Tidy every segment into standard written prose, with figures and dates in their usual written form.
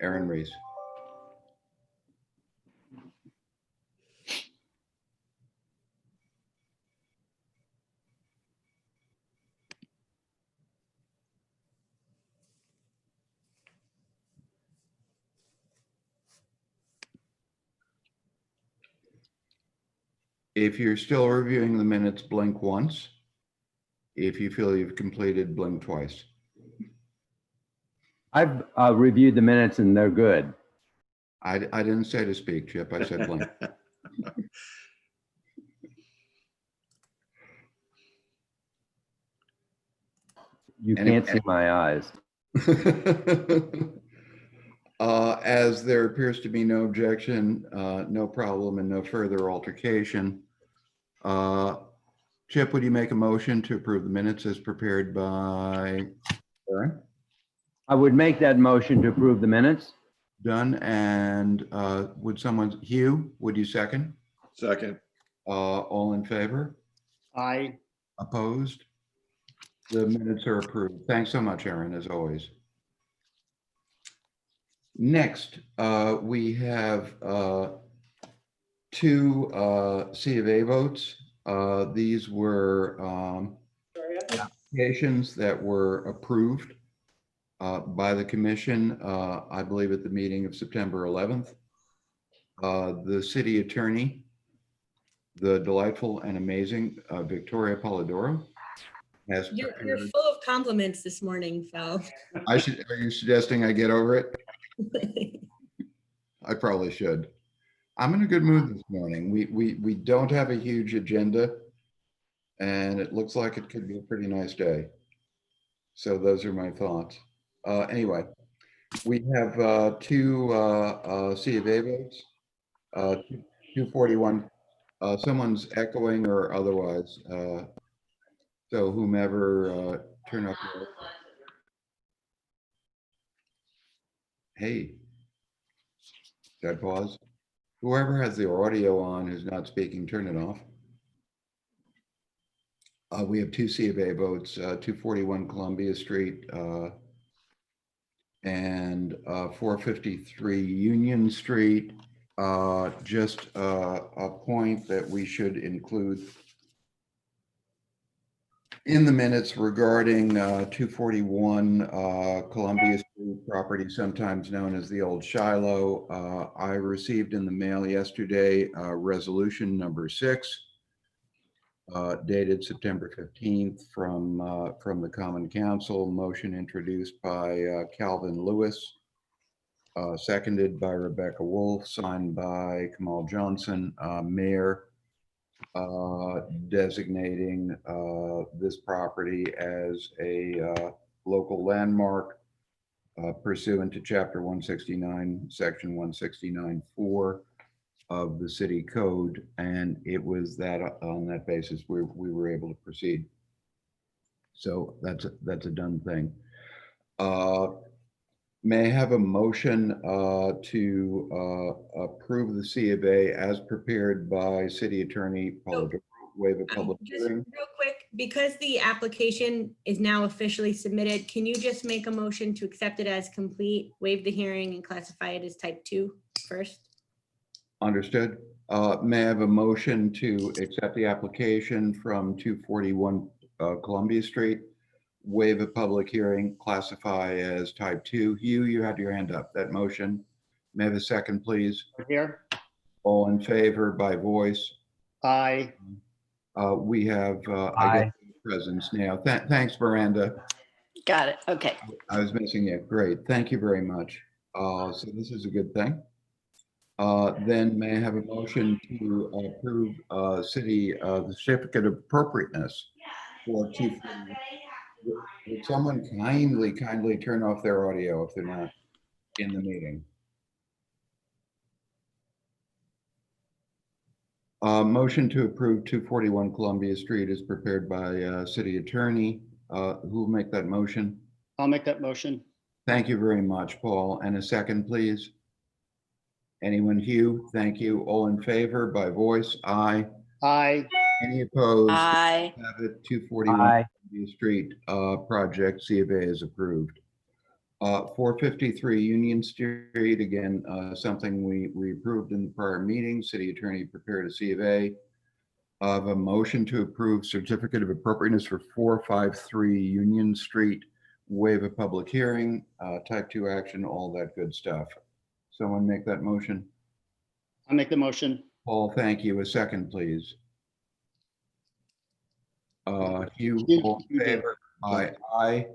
Aaron Reese. If you're still reviewing the minutes, blink once. If you feel you've completed, blink twice. I've reviewed the minutes and they're good. I didn't say to speak, Chip. I said blink. You can't see my eyes. As there appears to be no objection, no problem, and no further altercation, Chip, would you make a motion to approve the minutes as prepared by Aaron? I would make that motion to approve the minutes. Done. And would someone, Hugh, would you second? Second. All in favor? Aye. Opposed? The minutes are approved. Thanks so much, Aaron, as always. Next, we have two C of A votes. These were applications that were approved by the commission, I believe at the meeting of September 11th. The city attorney, the delightful and amazing Victoria Polidoro, has You're prepared. full of compliments this morning, Phil. Are you suggesting I get over it? I probably should. I'm in a good mood this morning. We don't have a huge agenda, and it looks like it could be a pretty nice day. So those are my thoughts. Anyway, we have two C of A votes, 241. Someone's echoing or otherwise. So whomever, turn up. Hey, should I pause? Whoever has the audio on who's not speaking, turn it off. We have two C of A votes, 241 Columbia Street and 453 Union Street. Just a point that we should include in the minutes regarding 241 Columbia Street property, sometimes known as the Old Shiloh. I received in the mail yesterday resolution number 6, dated September 15th from the Common Council. Motion introduced by Calvin Lewis, seconded by Rebecca Wolf, signed by Kamal Johnson, Mayor, designating this property as a local landmark pursuant to Chapter 169, Section 169(4) of the city code. And it was that on that basis we were able to proceed. So that's a done thing. May I have a motion to approve the C of A as prepared by City Attorney Polidoro, waive a public Just hearing? real quick, because the application is now officially submitted, can you just make a motion to accept it as complete, waive the hearing and classify it as type 2 first? Understood. May I have a motion to accept the application from 241 Columbia Street, waive a public hearing, classify as type 2? Hugh, you had your hand up. That motion. May I have a second, please? Here. All in favor by voice? Aye. We have, I Aye. guess, presence now. Thanks, Miranda. Got it. Okay. I was missing it. Great. Thank you very much. So this is a good thing. Then may I have a motion to approve the certificate of appropriateness for 241? Would someone kindly turn off their audio if they're not in the meeting? Motion to approve 241 Columbia Street is prepared by City Attorney. Who will make that motion? I'll make that motion. Thank you very much, Paul. And a second, please. Anyone? Hugh? Thank you. All in favor by voice? Aye. Aye. Any opposed? Aye. Have it. 241 Aye. Columbia Street project C of A is approved. 453 Union Street, again, something we approved in the prior meeting. City Attorney prepared a C of A of a motion to approve certificate of appropriateness for 453 Union Street, waive a public hearing, type 2 action, all that good stuff. Someone make that motion? I'll make the motion. Paul, thank you. A second, please. Hugh, You- all in you did. favor? Aye. Aye.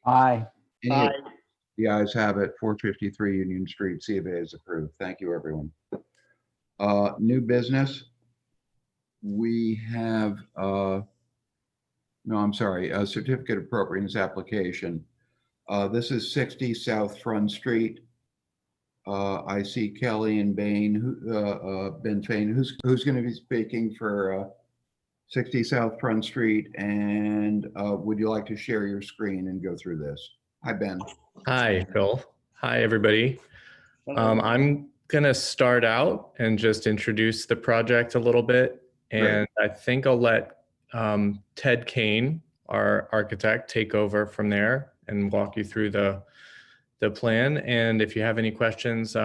Aye. Any- Aye. The ayes have it. 453 Union Street, C of A is approved. Thank you, everyone. New business. We have, no, I'm sorry, a certificate of appropriateness application. This is 60 South Front Street. I see Kelly and Bain, Ben Fain, who's going to be speaking for 60 South Front Street, and would you like to share your screen and go through this? Hi, Ben. Hi, Phil. Hi, everybody. I'm going to start out and just introduce the project a little bit. And I think I'll let Ted Kane, our architect, take over from there and walk you through the plan. And if you have any questions,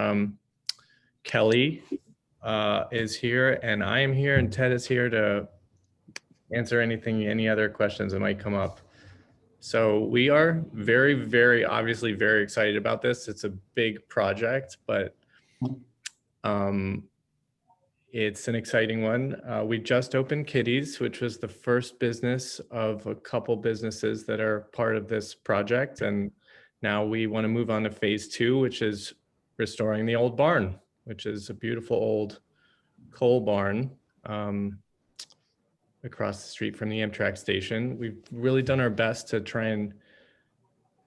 Kelly is here and I am here and Ted is here to answer any other questions that might come up. So we are very, obviously very excited about this. It's a big project, but it's an exciting one. We just opened Kitty's, which was the first business of a couple businesses that are part of this project. And now we want to move on to phase 2, which is restoring the old barn, which is a beautiful old coal barn across the street from the Amtrak station. We've really done our best to try and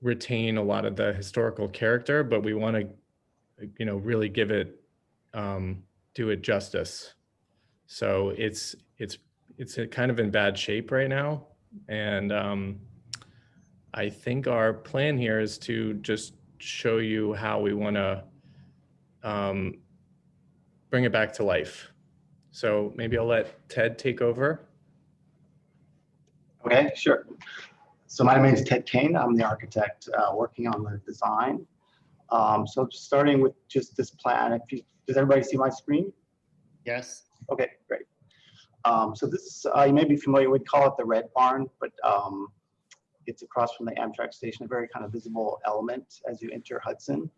retain a lot of the historical character, but we want to, really give it, do it justice. So it's kind of in bad shape right now. And I think our plan here is to just show you how we want to bring it back to life. So maybe I'll let Ted take over. Okay, sure. So my name is Ted Kane. I'm the architect working on the design. So just starting with just this plan, does everybody see my screen? Yes. Okay, great. So this, you may be familiar, we'd call it the Red Barn, but it's across from the Amtrak station, a very kind of visible element as you enter Hudson.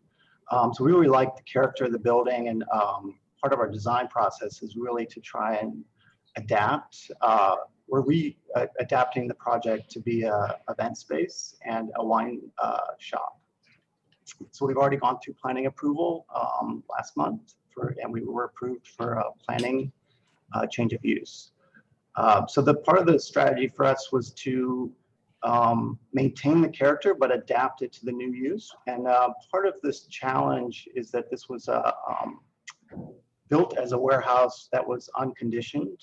So we really like the character of the building, and part of our design process is really to try and adapt. We're adapting the project to be a event space and a wine shop. So we've already gone through planning approval last month, and we were approved for a planning change of use. So the part of the strategy for us was to maintain the character, but adapt it to the new use. And part of this challenge is that this was built as a warehouse that was unconditioned.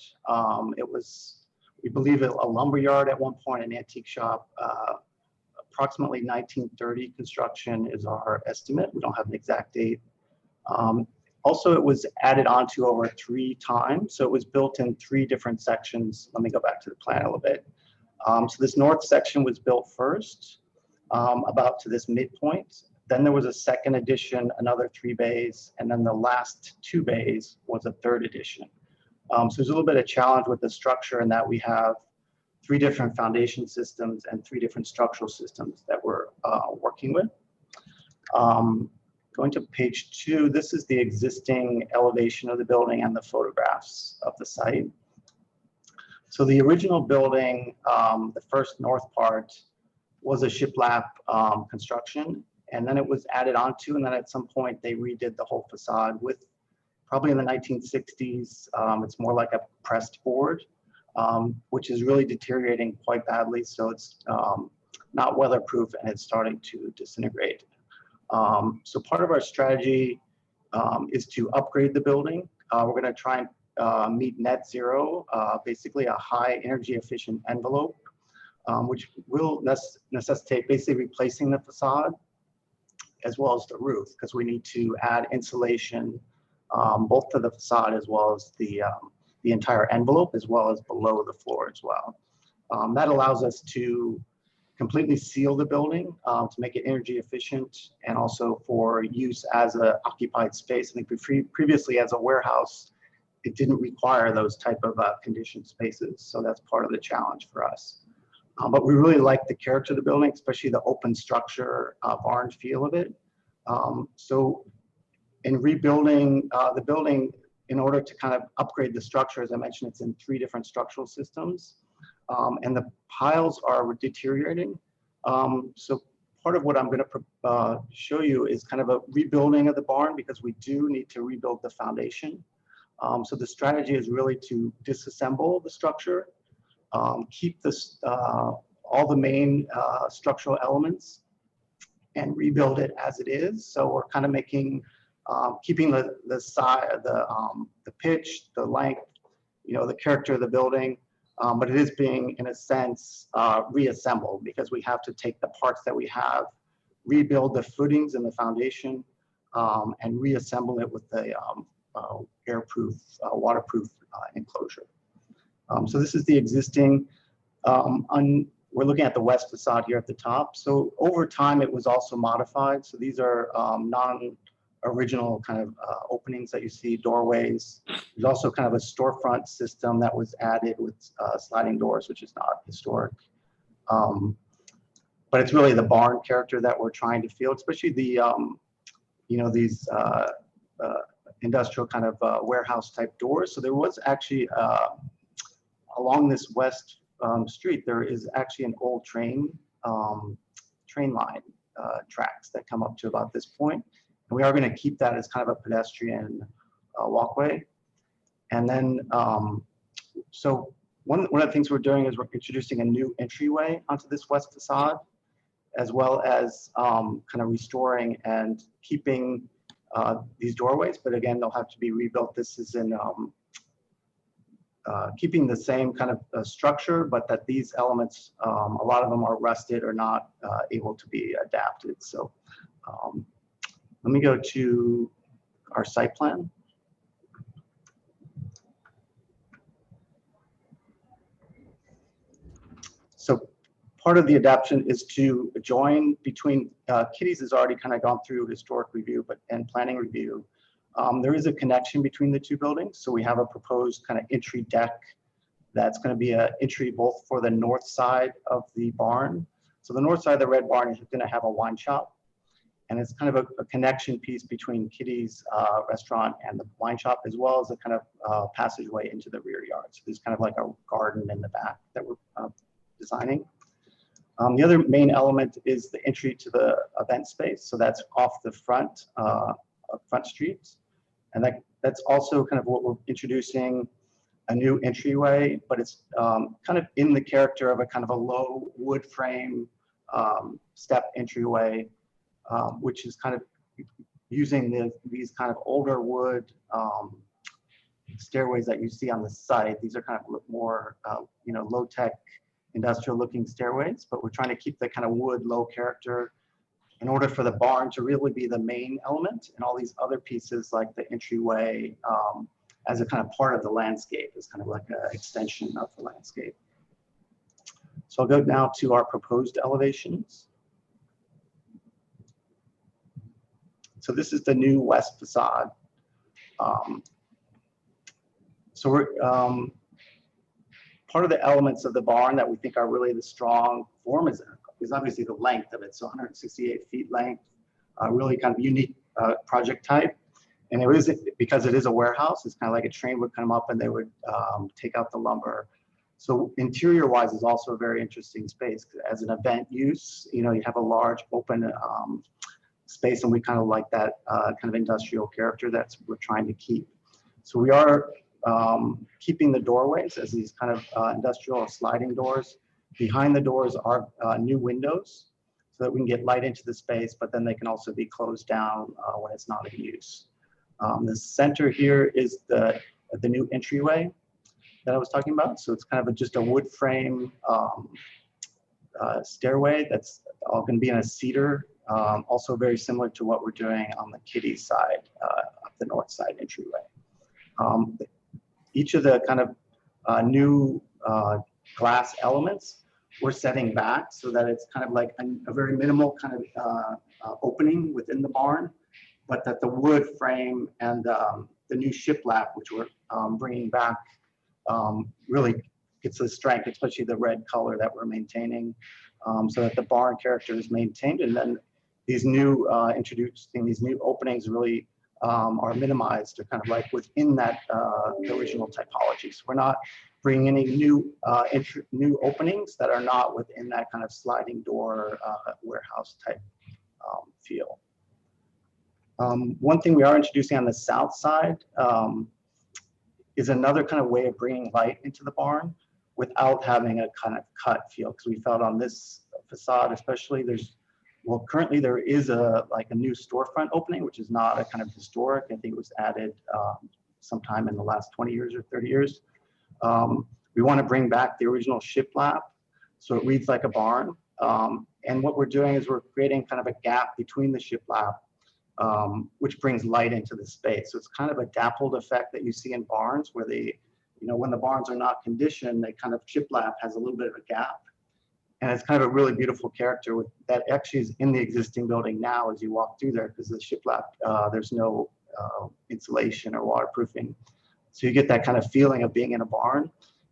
It was, we believe, a lumber yard at one point, an antique shop. Approximately 1930 construction is our estimate. We don't have an exact date. Also, it was added onto over 3 times. So it was built in 3 different sections. Let me go back to the plan a little bit. So this north section was built first, about to this midpoint. Then there was a second addition, another 3 bays, and then the last 2 bays was a third addition. So there's a little bit of challenge with the structure in that we have 3 different foundation systems and 3 different structural systems that we're working with. Going to page 2, this is the existing elevation of the building and the photographs of the site. So the original building, the first north part, was a shiplap construction, and then it was added onto, and then at some point they redid the whole facade with, probably in the 1960s, it's more like a pressed board, which is really deteriorating quite badly. So it's not weatherproof and it's starting to disintegrate. So part of our strategy is to upgrade the building. We're going to try and meet net zero, basically a high energy efficient envelope, which will necessitate basically replacing the facade as well as the roof, because we need to add insulation both to the facade as well as the entire envelope, as well as below the floor as well. That allows us to completely seal the building to make it energy efficient and also for use as an occupied space. I think previously as a warehouse, it didn't require those type of conditioned spaces. So that's part of the challenge for us. But we really like the character of the building, especially the open structure, barn feel of it. So in rebuilding the building, in order to kind of upgrade the structure, as I mentioned, it's in 3 different structural systems. And the piles are deteriorating. So part of what I'm going to show you is kind of a rebuilding of the barn because we do need to rebuild the foundation. So the strategy is really to disassemble the structure, keep this, all the main structural elements and rebuild it as it is. So we're kind of making, keeping the size, the pitch, the length, you know, the character of the building, but it is being, in a sense, reassembled because we have to take the parts that we have, rebuild the footings and the foundation, and reassemble it with the airproof, waterproof enclosure. So this is the existing, we're looking at the west facade here at the top. So over time, it was also modified. So these are non-original kind of openings that you see, doorways. There's also kind of a storefront system that was added with sliding doors, which is not historic. But it's really the barn character that we're trying to feel, especially the, you know, these industrial kind of warehouse type doors. So there was actually, along this west street, there is actually an old train line tracks that come up to about this point. And we are going to keep that as kind of a pedestrian walkway. And then, so one of the things we're doing is we're introducing a new entryway onto this west facade, as well as kind of restoring and keeping these doorways. But again, they'll have to be rebuilt. This is in keeping the same kind of structure, but that these elements, a lot of them are rusted or not able to be adapted. So let me go to our site plan. So part of the adaptation is to join between, Kitty's has already kind of gone through historic review and planning review. There is a connection between the 2 buildings. So we have a proposed kind of entry deck that's going to be an entry both for the north side of the barn. So the north side of the red barn is going to have a wine shop. And it's kind of a connection piece between Kitty's restaurant and the wine shop, as well as a kind of passageway into the rear yard. So there's kind of like a garden in the back that we're designing. The other main element is the entry to the event space. So that's off the front street. And that's also kind of what we're introducing, a new entryway, but it's kind of in the character of a kind of a low wood frame step entryway, which is kind of using these kind of older wood stairways that you see on the site. These are kind of more, you know, low-tech industrial looking stairways, but we're trying to keep the kind of wood low character in order for the barn to really be the main element, and all these other pieces like the entryway as a kind of part of the landscape, is kind of like an extension of the landscape. So I'll go now to our proposed elevations. So this is the new west facade. So we're, part of the elements of the barn that we think are really the strong form is obviously the length of it. So 168 feet length, really kind of unique project type. And it is, because it is a warehouse, it's kind of like a train would come up and they would take out the lumber. So interior wise is also a very interesting space. As an event use, you know, you have a large open space, and we kind of like that kind of industrial character that's we're trying to keep. So we are keeping the doorways as these kind of industrial sliding doors. Behind the doors are new windows so that we can get light into the space, but then they can also be closed down when it's not in use. The center here is the new entryway that I was talking about. So it's kind of just a wood frame stairway that's all going to be in a cedar, also very similar to what we're doing on the Kitty side, up the north side entryway. Each of the kind of new glass elements we're setting back so that it's kind of like a very minimal kind of opening within the barn, but that the wood frame and the new shiplap, which we're bringing back, really gets the strength, especially the red color that we're maintaining, so that the barn character is maintained. And then these new, introducing these new openings really are minimized to kind of like within that the original typology. So we're not bringing any new new openings that are not within that kind of sliding door warehouse type feel. One thing we are introducing on the south side is another kind of way of bringing light into the barn without having a kind of cut feel, because we felt on this facade especially, well, currently there is a new storefront opening, which is not a kind of historic. I think it was added sometime in the last 20 years or 30 years. We want to bring back the original shiplap, so it reads like a barn. And what we're doing is we're creating kind of a gap between the shiplap, which brings light into the space. So it's kind of a dappled effect that you see in barns where when the barns are not conditioned, they kind of shiplap has a little bit of a gap. And it's kind of a really beautiful character that actually is in the existing building now as you walk through there, because the shiplap, there's no insulation or waterproofing. So you get that kind of feeling of being in a barn.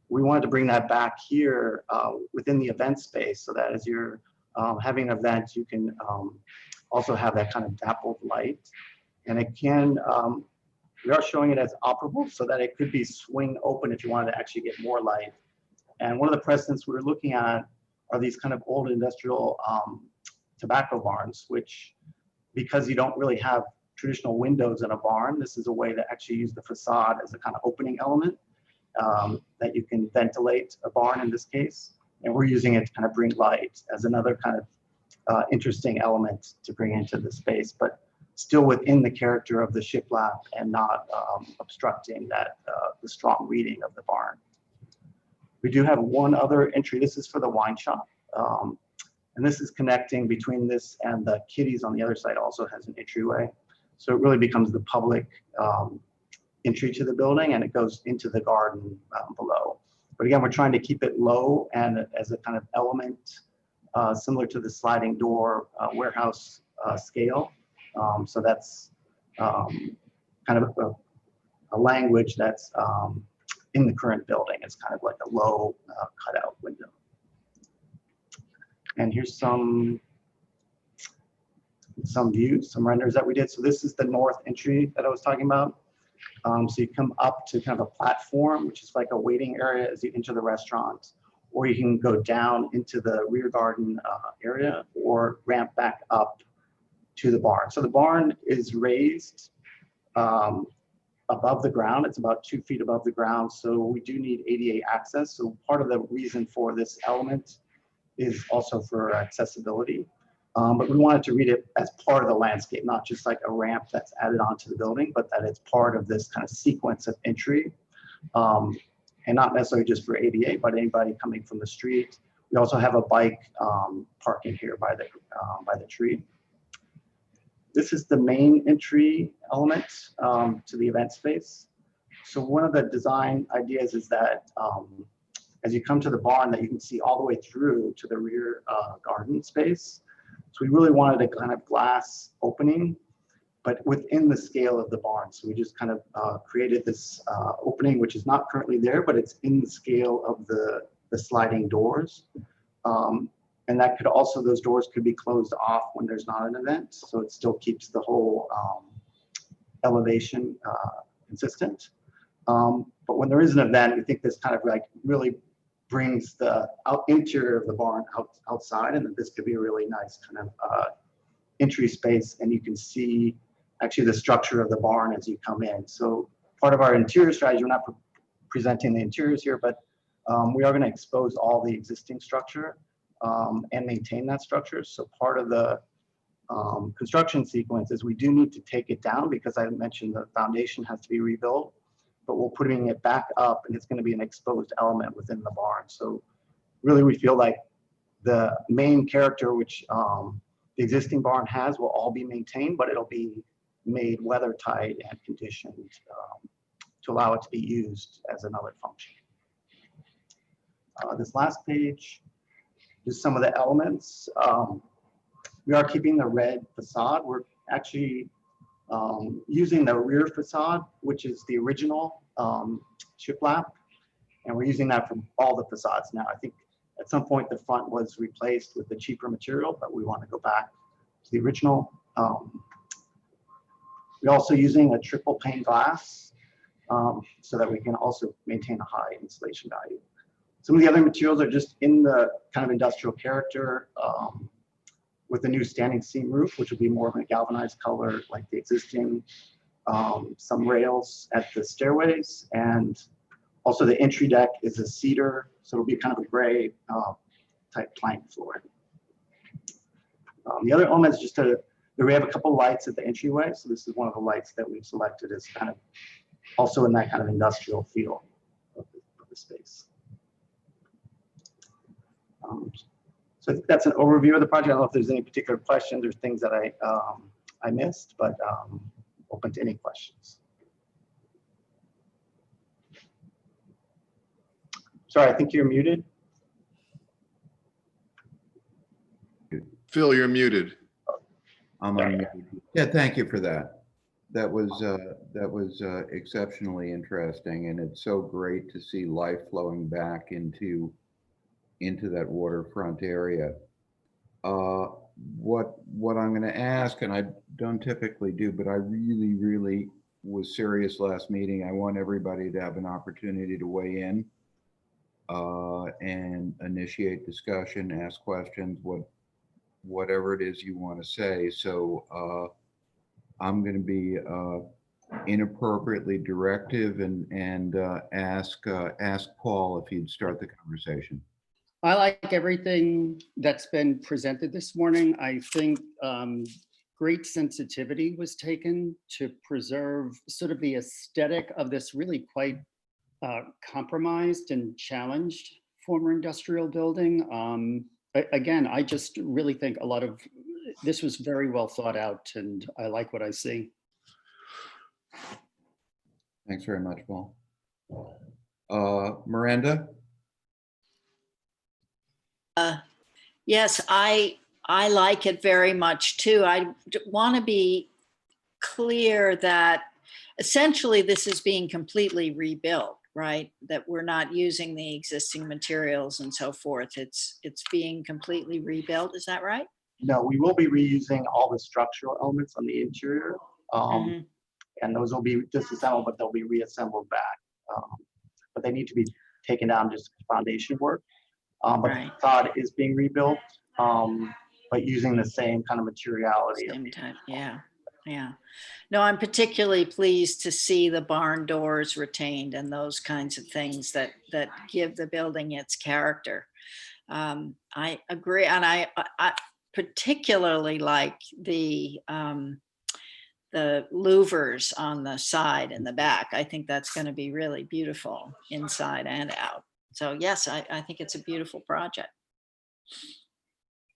We wanted to bring that back here within the event space, so that as you're having an event, you can also have that kind of dappled light. And it can, we are showing it as operable so that it could be swing open if you wanted to actually get more light. And one of the precedents we were looking at are these kind of old industrial tobacco barns, which, because you don't really have traditional windows in a barn, this is a way to actually use the facade as a kind of opening element that you can ventilate a barn in this case. And we're using it to kind of bring light as another kind of interesting element to bring into the space, but still within the character of the shiplap and not obstructing that the strong reading of the barn. We do have one other entry. This is for the wine shop. And this is connecting between this and the Kitty's on the other side also has an entryway. So it really becomes the public entry to the building, and it goes into the garden below. But again, we're trying to keep it low and as a kind of element similar to the sliding door warehouse scale. So that's kind of a language that's in the current building. It's kind of like a low cutout window. And here's some views, some renders that we did. So this is the north entry that I was talking about. So you come up to kind of a platform, which is like a waiting area as you enter the restaurant, or you can go down into the rear garden area or ramp back up to the barn. So the barn is raised above the ground. It's about 2 feet above the ground. So we do need ADA access. So part of the reason for this element is also for accessibility. But we wanted to read it as part of the landscape, not just like a ramp that's added onto the building, but that it's part of this kind of sequence of entry. And not necessarily just for ADA, but anybody coming from the street. We also have a bike parking here by the tree. This is the main entry element to the event space. So one of the design ideas is that as you come to the barn, that you can see all the way through to the rear garden space. So we really wanted a kind of glass opening, but within the scale of the barn. So we just kind of created this opening, which is not currently there, but it's in the scale of the sliding doors. And that could also, those doors could be closed off when there's not an event. So it still keeps the whole elevation consistent. But when there is an event, we think this kind of like really brings the interior of the barn outside, and that this could be a really nice kind of entry space. And you can see actually the structure of the barn as you come in. So part of our interior strategy, we're not presenting the interiors here, but we are going to expose all the existing structure and maintain that structure. So part of the construction sequence is we do need to take it down, because I mentioned the foundation has to be rebuilt, but we're putting it back up, and it's going to be an exposed element within the barn. So really we feel like the main character, which the existing barn has, will all be maintained, but it'll be made weather tight and conditioned to allow it to be used as another function. This last page just some of the elements. We are keeping the red facade. We're actually using the rear facade, which is the original shiplap, and we're using that for all the facades now. I think at some point the front was replaced with the cheaper material, but we want to go back to the original. We're also using a triple pane glass so that we can also maintain a high insulation value. Some of the other materials are just in the kind of industrial character with the new standing seam roof, which will be more of a galvanized color like the existing, some rails at the stairways, and also the entry deck is a cedar, so it'll be kind of a gray type plank floor. The other element is just we have a couple lights at the entryway, so this is one of the lights that we've selected as kind of also in that kind of industrial feel of the space. So I think that's an overview of the project. I don't know if there's any particular questions or things that I missed, but open to any questions. Sorry, I think you're muted. Phil, you're muted. I'm unmuted. Yeah, thank you for that. That was exceptionally interesting, and it's so great to see life flowing back into that waterfront area. What I'm going to ask, and I don't typically do, but I really was serious last meeting. I want everybody to have an opportunity to weigh in and initiate discussion, ask questions, whatever it is you want to say. So I'm going to be inappropriately directive and ask Paul if he'd start the conversation. I like everything that's been presented this morning. I think great sensitivity was taken to preserve sort of the aesthetic of this really quite compromised and challenged former industrial building. Again, I just really think a lot of this was very well thought out, and I like what I see. Thanks very much, Paul. Miranda? Yes, I like it very much too. I want to be clear that essentially this is being completely rebuilt, right? That we're not using the existing materials and so forth. It's being completely rebuilt. Is that right? No, we will be reusing all the structural elements on the interior, and those will be disassembled, but they'll be reassembled back. But they need to be taken down just foundation work. But Right. the facade is being rebuilt, but using the same kind of materiality. Same type. Yeah. Yeah. No, I'm particularly pleased to see the barn doors retained and those kinds of things that give the building its character. I agree, and I particularly like the louvers on the side and the back. I think that's going to be really beautiful inside and out. So yes, I think it's a beautiful project.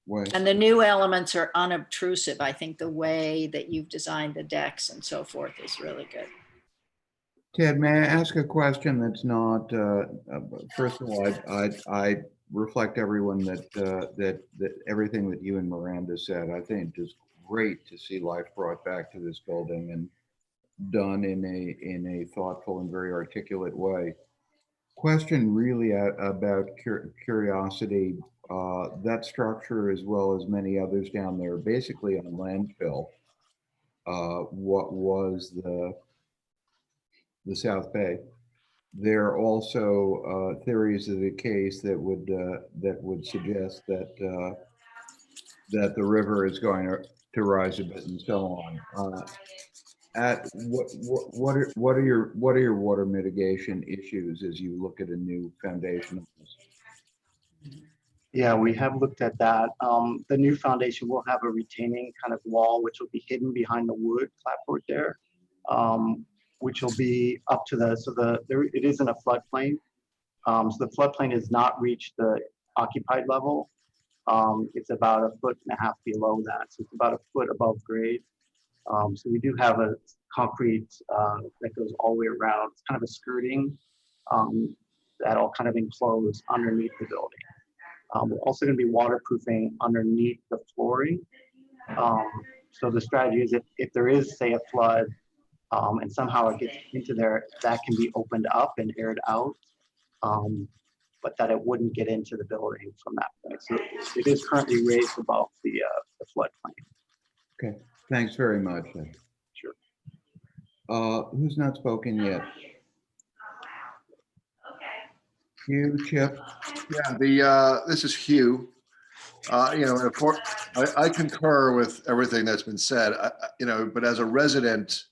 Wait. And the new elements are unobtrusive. I think the way that you've designed the decks and so forth is really good. Ted, may I ask a question that's not, first of all, I reflect everyone that everything that you and Miranda said. I think just great to see life brought back to this building and done in a thoughtful and very articulate way. Question really about curiosity. That structure, as well as many others down there, basically on landfill. What was the South Bay? There are also theories of the case that would suggest that that the river is going to rise a bit and so on. What are your water mitigation issues as you look at a new foundation? Yeah, we have looked at that. The new foundation will have a retaining kind of wall, which will be hidden behind the wood clapboard there, which will be up to it is in a floodplain. So the floodplain has not reached the occupied level. It's about 1.5 feet below that. So it's about 1 foot above grade. So we do have a concrete that goes all the way around. It's kind of a skirting that'll kind of enclose underneath the building. We're also going to be waterproofing underneath the flooring. So the strategy is if there is, say, a flood and somehow it gets into there, that can be opened up and aired out, but that it wouldn't get into the building from that point. So it is currently raised above the floodplain. Okay, thanks very much. Sure. Who's not spoken yet? Hugh, Chip? Yeah, this is Hugh. You know, of course, I concur with everything that's been said. You know, but as a resident,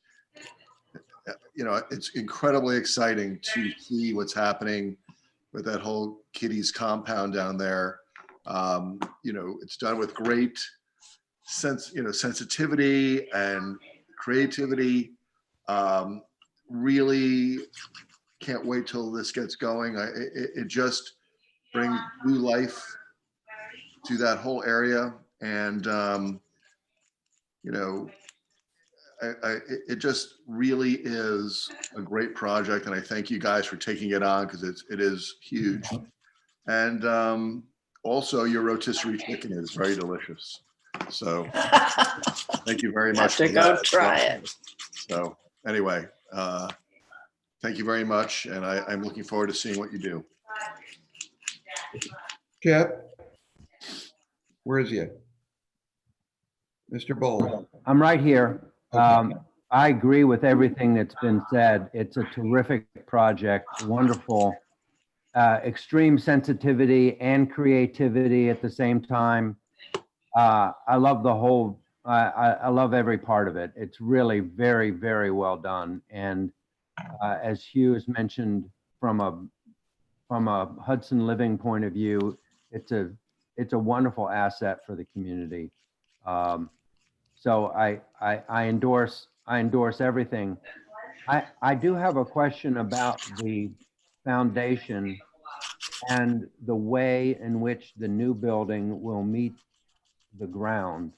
you know, it's incredibly exciting to see what's happening with that whole Kitty's compound down there. You know, it's done with great sensitivity and creativity. Really can't wait till this gets going. It just brings new life to that whole area, and you know, it just really is a great project, and I thank you guys for taking it on because it is huge. And also, your rotisserie chicken is very delicious. So thank you very much. Have to go try it. So anyway, thank you very much, and I'm looking forward to seeing what you do. Chip? Where is he? Mr. Bowl? I'm right here. Okay. I agree with everything that's been said. It's a terrific project, wonderful, extreme sensitivity and creativity at the same time. I love the whole, I love every part of it. It's really very, very well done. And as Hugh has mentioned, from a Hudson Living point of view, it's a wonderful asset for the community. So I endorse everything. I do have a question about the foundation and the way in which the new building will meet the ground.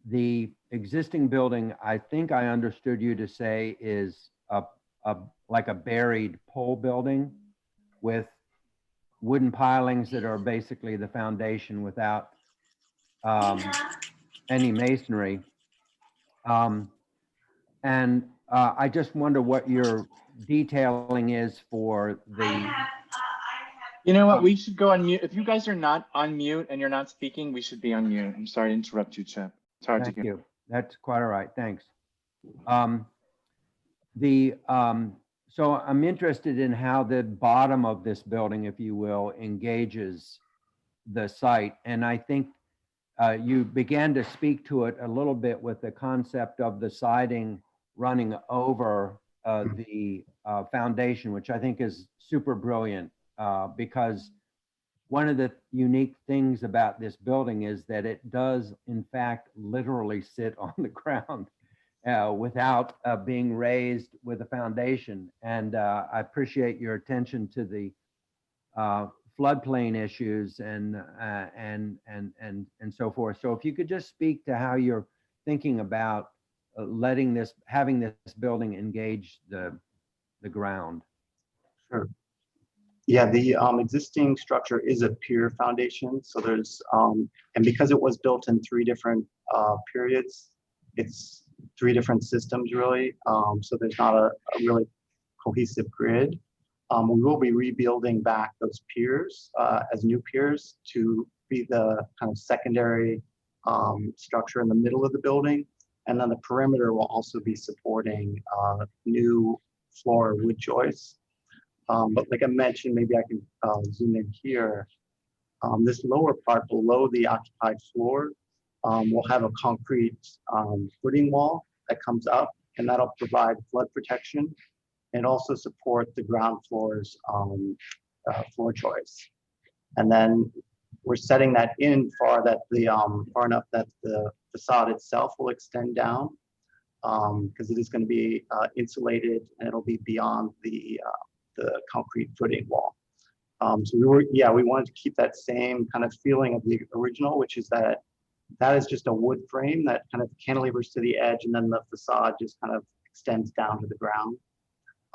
The existing building, I think I understood you to say, is like a buried pole building with wooden pilings that are basically the foundation without any masonry. And I just wonder what your detailing is for the. You know what? We should go on mute. If you guys are not on mute and you're not speaking, we should be on mute. I'm sorry to interrupt you, Chip. It's hard to Thank hear. you. That's quite all right. Thanks. So I'm interested in how the bottom of this building, if you will, engages the site. And I think you began to speak to it a little bit with the concept of the siding running over the foundation, which I think is super brilliant because one of the unique things about this building is that it does, in fact, literally sit on the ground without being raised with a foundation. And I appreciate your attention to the floodplain issues and so forth. So if you could just speak to how you're thinking about having this building engage the ground. Sure. Yeah, the existing structure is a pier foundation. So there's, and because it was built in 3 different periods, it's 3 different systems really. So there's not a really cohesive grid. We will be rebuilding back those piers as new piers to be the kind of secondary structure in the middle of the building. And then the perimeter will also be supporting new floor wood joists. But like I mentioned, maybe I can zoom in here. This lower part below the occupied floor will have a concrete footing wall that comes up, and that'll provide flood protection and also support the ground floor's floor joists. And then we're setting that in far enough that the facade itself will extend down because it is going to be insulated and it'll be beyond the concrete footing wall. So we wanted to keep that same kind of feeling of the original, which is that is just a wood frame that kind of cantilevers to the edge, and then the facade just kind of extends down to the ground.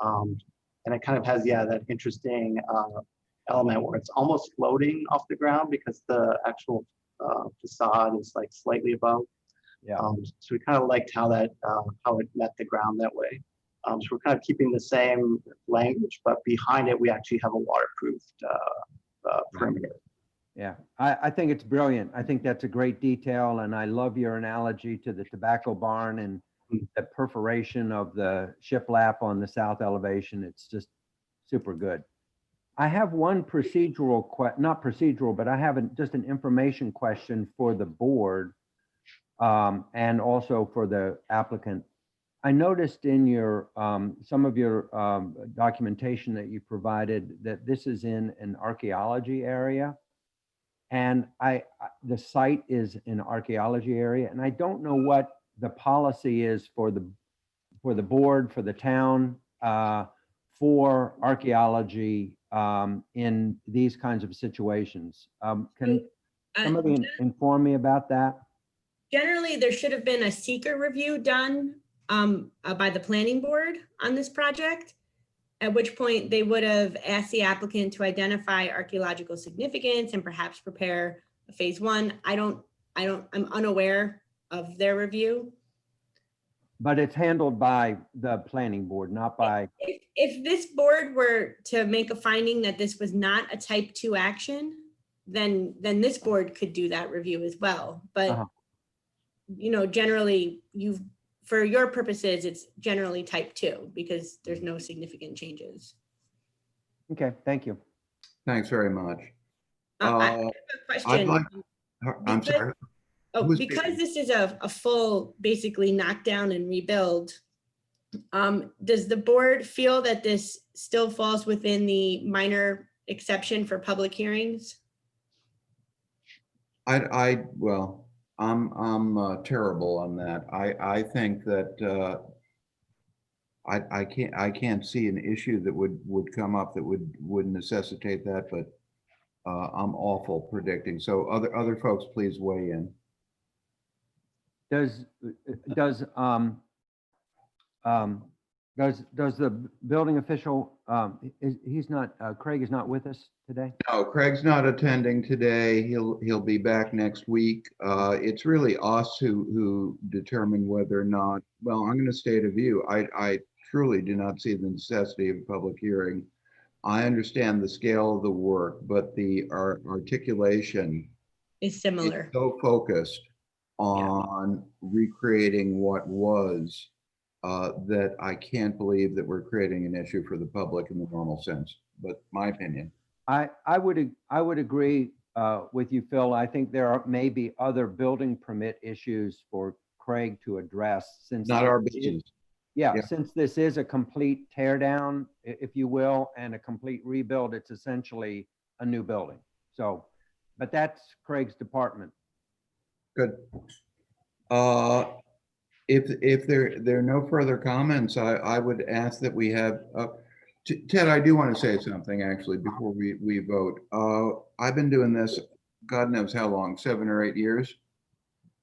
And it kind of has, that interesting element where it's almost floating off the ground because the actual facade is like slightly above. Yeah. So we kind of liked how that how it met the ground that way. So we're kind of keeping the same language, but behind it we actually have a waterproofed perimeter. Yeah, I think it's brilliant. I think that's a great detail, and I love your analogy to the tobacco barn and the perforation of the shiplap on the south elevation. It's just super good. I have one procedural not procedural, but I have just an information question for the board and also for the applicant. I noticed in your some of your documentation that you provided that this is in an archaeology area. And the site is an archaeology area, and I don't know what the policy is for the board, for the town, for archaeology in these kinds of situations. Can somebody inform me about that? Generally, there should have been a seeker review done by the planning board on this project, at which point they would have asked the applicant to identify archaeological significance and perhaps prepare a phase one. I'm unaware of their review. But it's handled by the planning board, not by. If this board were to make a finding that this was not a type 2 action, then this board could do that review as well. But you know, generally for your purposes, it's generally type 2 because there's no significant changes. Okay, thank you. Thanks very much. I have a question. I'm sorry. Oh, Who's because speaking? this is a full, basically knock down and rebuild, does the board feel that this still falls within the minor exception for public hearings? Well, I'm terrible on that. I think that I can't see an issue that would come up that would necessitate that, but I'm awful predicting. So other folks, please weigh in. Does the building official, he's not, Craig is not with us today? No, Craig's not attending today. He'll be back next week. It's really us who determine whether or not, well, I'm going to state a view. I truly do not see the necessity of a public hearing. I understand the scale of the work, but the articulation Is similar. is so focused on recreating what was that I can't believe that we're creating an issue for the public in the normal sense, but my opinion. I would agree with you, Phil. I think there may be other building permit issues for Craig to address since Not our business. Yeah, since this is a complete tear down, if you will, and a complete rebuild, it's essentially a new building. So, but that's Craig's department. Good. If there are no further comments, I would ask that we have, Ted, I do want to say something actually before we vote. I've been doing this, God knows how long, 7 or 8 years.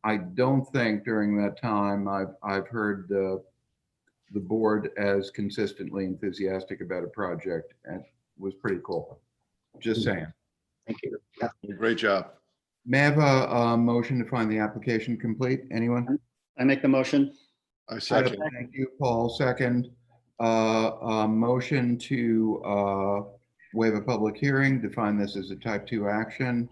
I don't think during that time I've heard the board as consistently enthusiastic about a project, and it was pretty cool. Just saying. Thank you. Yeah. Great job. May I have a motion to find the application complete? Anyone? I make the motion. I second. Thank you, Paul. Second. Motion to waive a public hearing, define this as a type 2 action.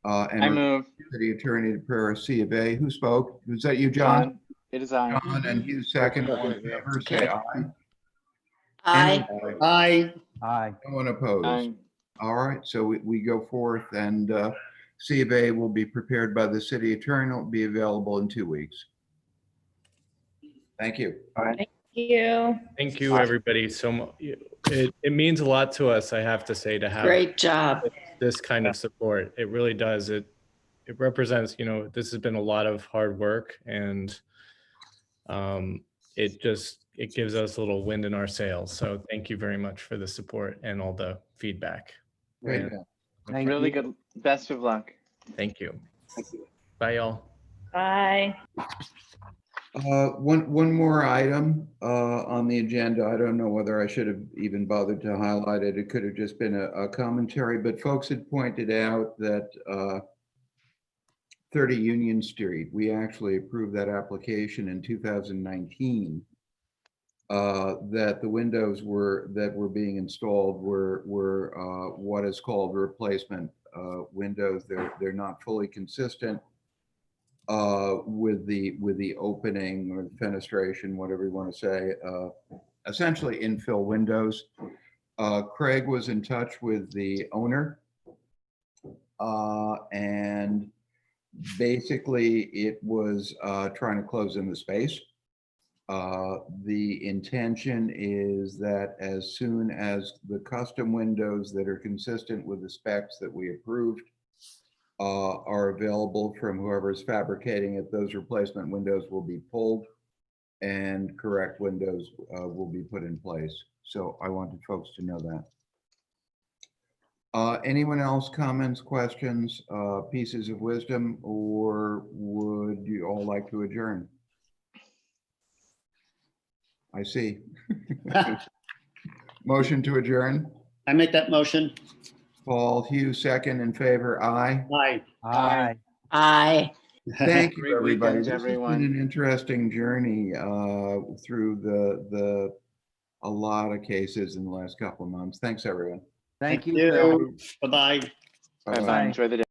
I move. City Attorney to prepare a C of A. Who spoke? Was that you, John? It is I. John, and you second. All in favor, say aye. I, Aye. Aye. No one opposed. Aye. All right, so we go forth, and C of A will be prepared by the city attorney. It will be available in 2 weeks. Thank you. Thank you. Thank you, everybody, so much. It means a lot to us, I have to say, to have great job. this kind of support. It really does. It represents, this has been a lot of hard work, and it gives us a little wind in our sails. So thank you very much for the support and all the feedback. Great. And Thank Really you. good. Best of luck. thank you. Bye, y'all. Bye. One more item on the agenda. I don't know whether I should have even bothered to highlight it. It could have just been a commentary, but folks had pointed out that 30 Union Street, we actually approved that application in 2019. That the windows that were being installed were what is called replacement windows. They're not fully consistent with the opening or fenestration, whatever you want to say, essentially infill windows. Craig was in touch with the owner, and basically it was trying to close in the space. The intention is that as soon as the custom windows that are consistent with the specs that we approved are available from whoever's fabricating it, those replacement windows will be pulled and correct windows will be put in place. So I wanted folks to know that. Anyone else, comments, questions, pieces of wisdom, or would you all like to adjourn? I see. Motion to adjourn. I make that motion. Paul Hughes, second, in favor, aye. Aye. Aye. Aye. Thank Great you, everybody. weekend, This has been everyone. an interesting journey through a lot of cases in the last couple of months. Thanks, everyone. Thank you, Bill. Bye-bye. Bye-bye. Bye-bye. Enjoy the day.